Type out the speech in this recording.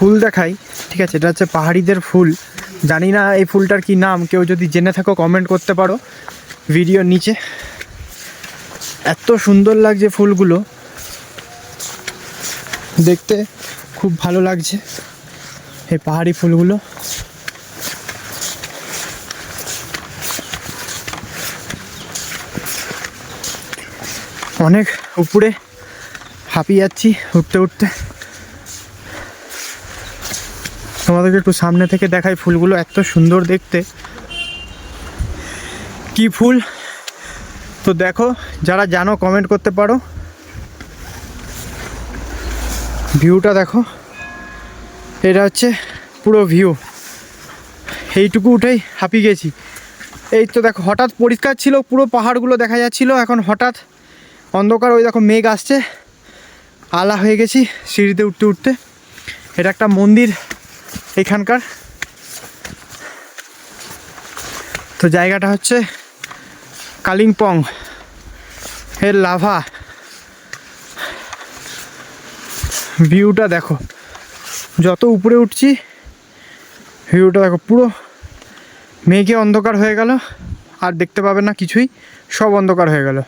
ফুল দেখাই, ঠিক আছে? এটা হচ্ছে পাহাড়িদের ফুল। জানি না এই ফুলটার কি নাম, কেউ যদি জেনে থাকো কমেন্ট করতে পারো ভিডিওর নিচে। এত সুন্দর লাগছে ফুলগুলো দেখতে, খুব ভালো লাগছে এই পাহাড়ি ফুলগুলো। অনেক উপরে হাঁপিয়ে যাচ্ছি উঠতে উঠতে। তোমাদেরকে একটু সামনে থেকে দেখাই ফুলগুলো, এত সুন্দর দেখতে। কি ফুল তো দেখো, যারা জানো কমেন্ট করতে পারো। ভিউটা দেখো, এটা হচ্ছে পুরো ভিউ। এইটুকু উঠেই হাঁপিয়ে গেছি। এই তো দেখো, হঠাৎ পরিষ্কার ছিল, পুরো পাহাড়গুলো দেখা যাচ্ছিল, এখন হঠাৎ অন্ধকার। ওই দেখো মেঘ আসছে, আলা হয়ে গেছি সিঁড়িতে উঠতে উঠতে। এটা একটা মন্দির এখানকার। তো জায়গাটা হচ্ছে কালিম্পং এর লাভা। ভিউটা দেখো, যত উপরে উঠছি ভিউটা দেখো, পুরো মেঘে অন্ধকার হয়ে গেল, আর দেখতে পাবে না কিছুই, সব অন্ধকার হয়ে গেল।